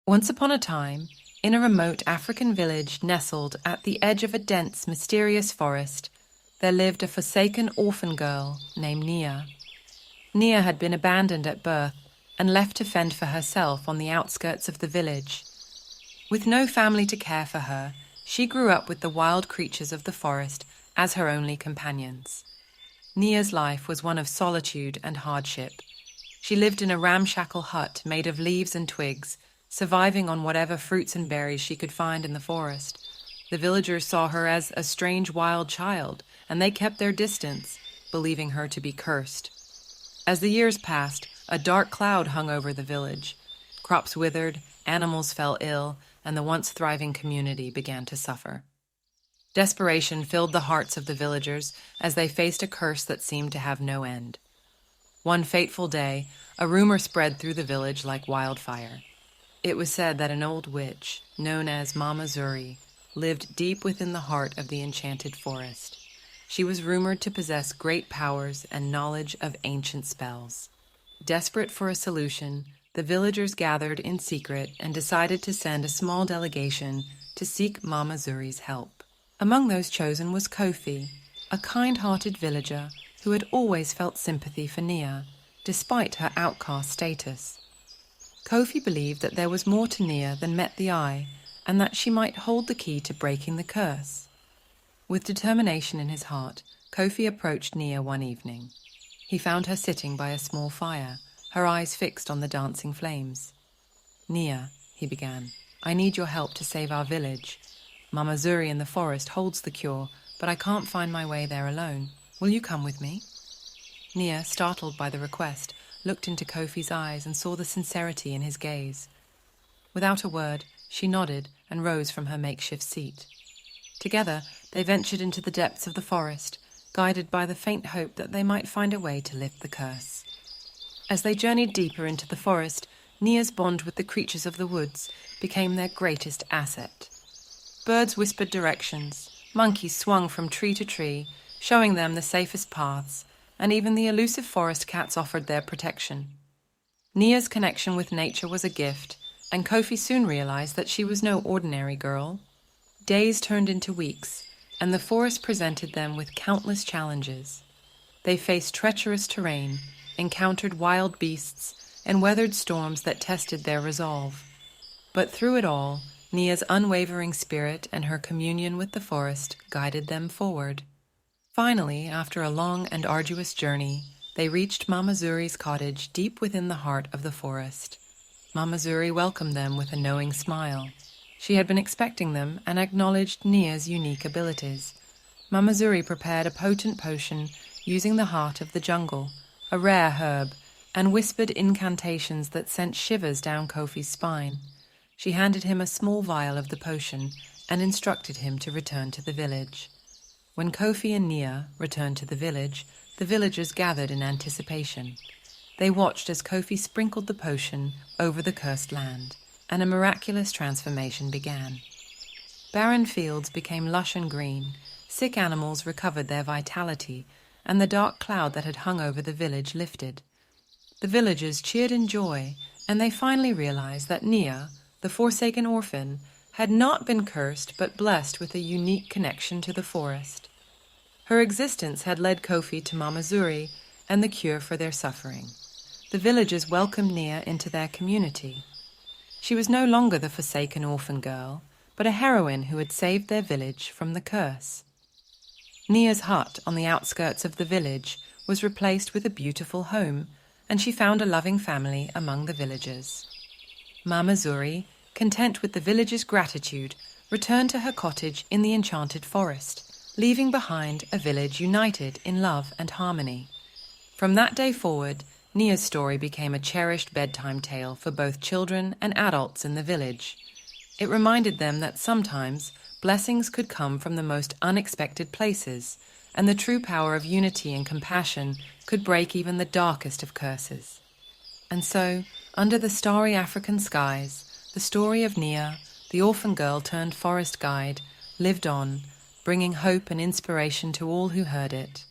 Once upon a time, in a remote African village nestled at the edge of a dense, mysterious forest, there lived a forsaken orphan girl named Nia. Nia had been abandoned at birth and left to fend for herself on the outskirts of the village. With no family to care for her, she grew up with the wild creatures of the forest as her only companions. Nia's life was one of solitude and hardship. She lived in a ramshackle hut made of leaves and twigs, surviving on whatever fruits and berries she could find in the forest. The villagers saw her as a strange wild child, and they kept their distance, believing her to be cursed. As the years passed, a dark cloud hung over the village. Crops withered, animals fell ill, and the once thriving community began to suffer. Desperation filled the hearts of the villagers as they faced a curse that seemed to have no end. One fateful day, a rumor spread through the village like wildfire. It was said that an old witch, known as Mama Zuri, lived deep within the heart of the enchanted forest. She was rumored to possess great powers and knowledge of ancient spells. Desperate for a solution, the villagers gathered in secret and decided to send a small delegation to seek Mama Zuri's help. Among those chosen was Kofi, a kind-hearted villager who had always felt sympathy for Nia, despite her outcast status. Kofi believed that there was more to Nia than met the eye, and that she might hold the key to breaking the curse. With determination in his heart, Kofi approached Nia one evening. He found her sitting by a small fire, her eyes fixed on the dancing flames. "Nia," he began, "I need your help to save our village. Mama Zuri in the forest holds the cure, but I can't find my way there alone. Will you come with me?" Nia, startled by the request, looked into Kofi's eyes and saw the sincerity in his gaze. Without a word, she nodded and rose from her makeshift seat. Together, they ventured into the depths of the forest, guided by the faint hope that they might find a way to lift the curse. As they journeyed deeper into the forest, Nia's bond with the creatures of the woods became their greatest asset. Birds whispered directions, monkeys swung from tree to tree, showing them the safest paths, and even the elusive forest cats offered their protection. Nia's connection with nature was a gift, and Kofi soon realized that she was no ordinary girl. Days turned into weeks, and the forest presented them with countless challenges. They faced treacherous terrain, encountered wild beasts, and weathered storms that tested their resolve. But through it all, Nia's unwavering spirit and her communion with the forest guided them forward. Finally, after a long and arduous journey, they reached Mama Zuri's cottage deep within the heart of the forest. Mama Zuri welcomed them with a knowing smile. She had been expecting them and acknowledged Nia's unique abilities. Mama Zuri prepared a potent potion using the heart of the jungle, a rare herb, and whispered incantations that sent shivers down Kofi's spine. She handed him a small vial of the potion and instructed him to return to the village. When Kofi and Nia returned to the villagers gathered in anticipation. They watched as Kofi sprinkled the potion over the cursed land, and a miraculous transformation began. Barren fields became lush and green, sick animals recovered their vitality, and the dark cloud that had hung over the village lifted. The villagers cheered in joy, and they finally realized that Nia, the forsaken orphan, had not been cursed but blessed with a unique connection to the forest. Her existence had led Kofi to Mama Zuri and the cure for their suffering. The villagers welcomed Nia into their community. She was no longer the forsaken orphan girl, but a heroine who had saved their village from the curse. Nia's hut on the outskirts of the village was replaced with a beautiful home, and she found a loving family among the villagers. Mama Zuri, content with the villagers' gratitude, returned to her cottage in the enchanted forest, leaving behind a village united in love and harmony. From that day forward, Nia's story became a cherished bedtime tale for both children and adults in the village. It reminded them that sometimes blessings could come from the most unexpected places, and the true power of unity and compassion could break even the darkest of curses. And so, under the starry African skies, the story of Nia, the orphan girl turned forest guide, lived on, bringing hope and inspiration to all who heard it.